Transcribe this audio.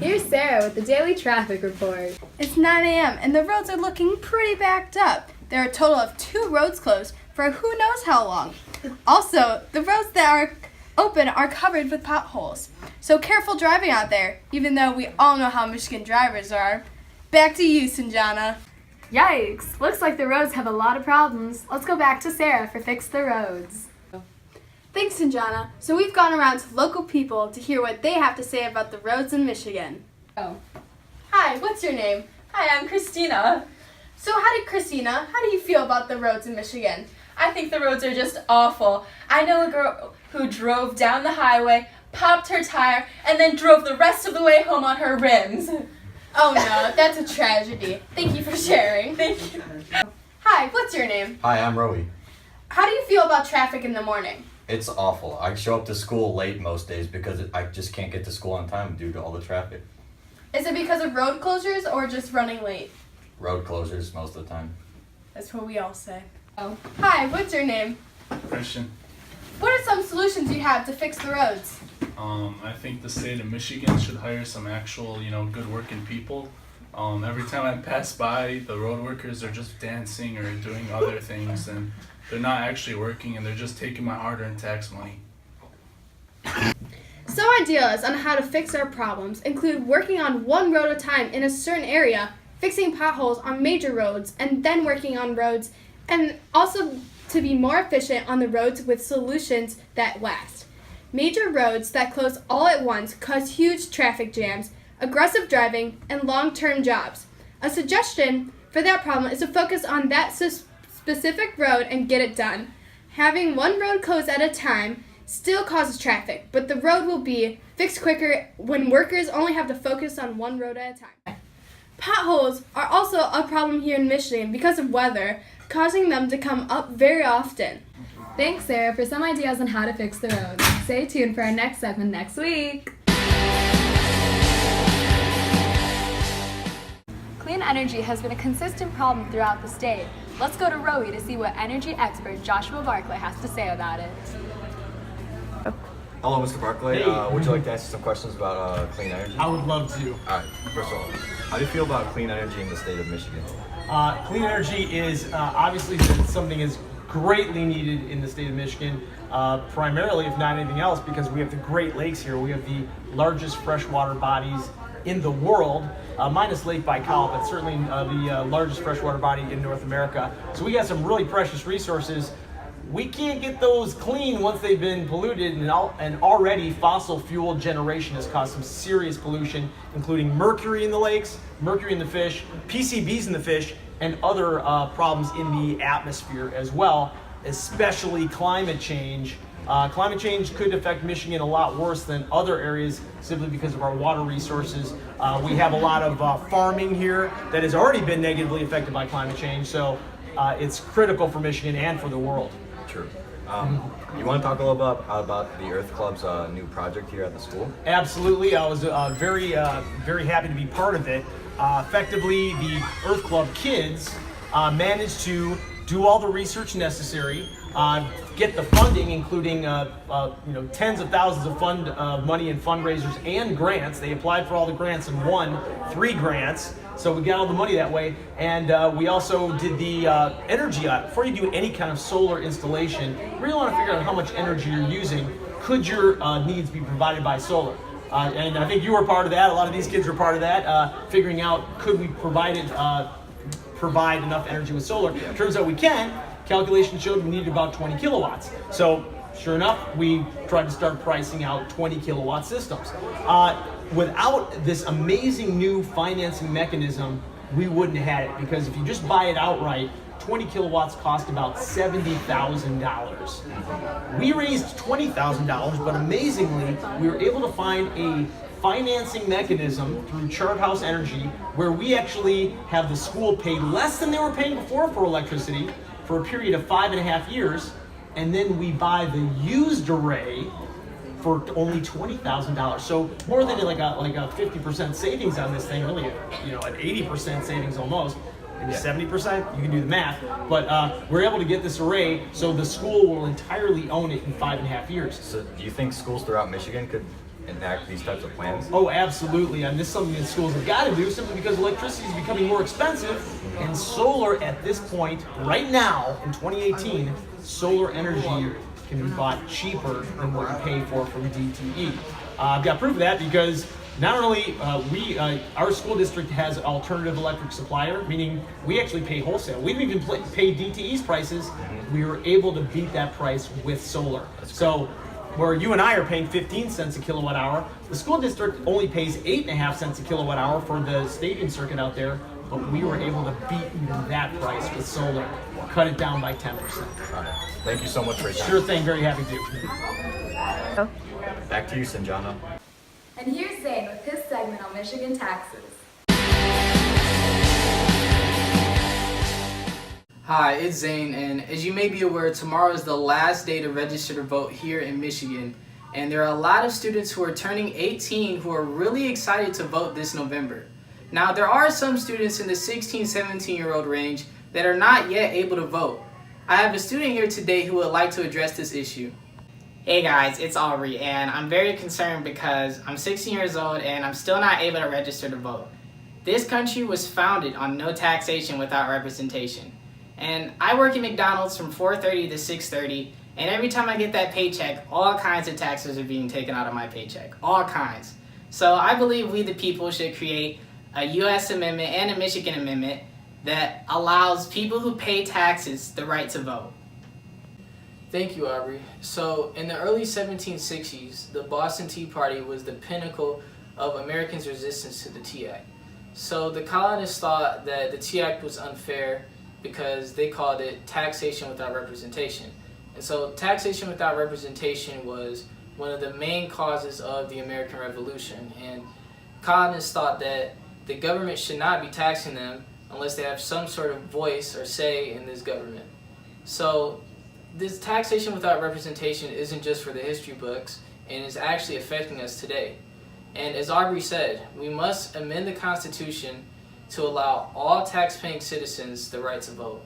Here's Sarah with the daily traffic report. It's 9 a.m. and the roads are looking pretty backed up. There are a total of 2 roads closed for who knows how long. Also, the roads that are open are covered with potholes. So careful driving out there, even though we all know how Michigan drivers are. Back to you, Sanjana. Yikes, looks like the roads have a lot of problems. Let's go back to Sarah for Fix the Roads. Thanks, Sanjana. So we've gone around to local people to hear what they have to say about the roads in Michigan. Oh. Hi, what's your name? Hi, I'm Christina. So how do you feel about the roads in Michigan? I think the roads are just awful. I know a girl who drove down the highway, popped her tire, and then drove the rest of the way home on her rims. Oh no, that's a tragedy. Thank you for sharing. Thank you. Hi, what's your name? Hi, I'm Rowie. How do you feel about traffic in the morning? It's awful. I show up to school late most days because I just can't get to school on time due to all the traffic. Is it because of road closures or just running late? Road closures most of the time. That's what we all say. Oh. Hi, what's your name? Christian. What are some solutions you have to fix the roads? I think the state of Michigan should hire some actual, good working people. Every time I pass by, the road workers are just dancing or doing other things, and they're not actually working, and they're just taking my hard-earned tax money. Some ideas on how to fix our problems include working on one road at a time in a certain area, fixing potholes on major roads, and then working on roads, and also to be more efficient on the roads with solutions that last. Major roads that close all at once cause huge traffic jams, aggressive driving, and long-term jobs. A suggestion for that problem is to focus on that specific road and get it done. Having one road closed at a time still causes traffic, but the road will be fixed quicker when workers only have to focus on one road at a time. Potholes are also a problem here in Michigan because of weather, causing them to come up very often. Thanks, Sarah, for some ideas on how to fix the roads. Stay tuned for our next segment next week. Clean energy has been a consistent problem throughout the state. Let's go to Rowie to see what energy expert Joshua Barclay has to say about it. Hello, Mr. Barclay. Would you like to answer some questions about clean energy? I would love to. All right. First of all, how do you feel about clean energy in the state of Michigan? Clean energy is obviously something is greatly needed in the state of Michigan, primarily, if not anything else, because we have the Great Lakes here. We have the largest freshwater bodies in the world, minus Lake Baikal, but certainly the largest freshwater body in North America. So we got some really precious resources. We can't get those clean once they've been polluted, and already fossil fuel generation has caused some serious pollution, including mercury in the lakes, mercury in the fish, PCBs in the fish, and other problems in the atmosphere as well, especially climate change. Climate change could affect Michigan a lot worse than other areas simply because of our water resources. We have a lot of farming here that has already been negatively affected by climate change, so it's critical for Michigan and for the world. True. You want to talk a little about the Earth Club's new project here at the school? Absolutely. I was very happy to be part of it. Effectively, the Earth Club kids managed to do all the research necessary, get the funding, including tens of thousands of money in fundraisers and grants. They applied for all the grants and won 3 grants. So we got all the money that way, and we also did the energy audit. Before you do any kind of solar installation, you really want to figure out how much energy you're using. Could your needs be provided by solar? And I think you were part of that. A lot of these kids were part of that, figuring out could we provide enough energy with solar. Turns out we can. Calculations showed we needed about 20 kilowatts. So sure enough, we tried to start pricing out 20 kilowatt systems. Without this amazing new financing mechanism, we wouldn't have had it, because if you just buy it outright, 20 kilowatts cost about $70,000. We raised $20,000, but amazingly, we were able to find a financing mechanism through Chart House Energy where we actually have the school pay less than they were paying before for electricity for a period of 5.5 years, and then we buy the used array for only $20,000. So more than like a 50% savings on this thing, really, an 80% savings almost. Maybe 70%, you can do the math. But we're able to get this array, so the school will entirely own it in 5.5 years. So do you think schools throughout Michigan could enact these types of plans? Oh, absolutely. And this is something that schools have got to do simply because electricity is becoming more expensive. And solar at this point, right now, in 2018, solar energy can be bought cheaper than what you pay for from DTE. I've got proof of that because not only our school district has an alternative electric supplier, meaning we actually pay wholesale. We didn't even pay DTE's prices. We were able to beat that price with solar. So where you and I are paying 15 cents a kilowatt hour, the school district only pays 8.5 cents a kilowatt hour for the stadium circuit out there, but we were able to beat even that price with solar, cut it down by 10%. All right. Thank you so much for your time. Sure thing, very happy to. Back to you, Sanjana. And here's Zane with his segment on Michigan taxes. Hi, it's Zane, and as you may be aware, tomorrow is the last day to register to vote here in Michigan. And there are a lot of students who are turning 18 who are really excited to vote this November. Now, there are some students in the 16, 17-year-old range that are not yet able to vote. I have a student here today who would like to address this issue. Hey guys, it's Aubrey, and I'm very concerned because I'm 16 years old and I'm still not able to register to vote. This country was founded on no taxation without representation. And I work at McDonald's from 4:30 to 6:30, and every time I get that paycheck, all kinds of taxes are being taken out of my paycheck. All kinds. So I believe we the people should create a U.S. amendment and a Michigan amendment that allows people who pay taxes the right to vote. Thank you, Aubrey. So, in the early 1760s, the Boston Tea Party was the pinnacle of Americans' resistance to the Tea Act. So, the colonists thought that the Tea Act was unfair because they called it taxation without representation. And so, taxation without representation was one of the main causes of the American Revolution. And colonists thought that the government should not be taxing them unless they have some sort of voice or say in this government. So, this taxation without representation isn't just for the history books, and is actually affecting us today. And as Aubrey said, we must amend the Constitution to allow all tax-paying citizens the right to vote.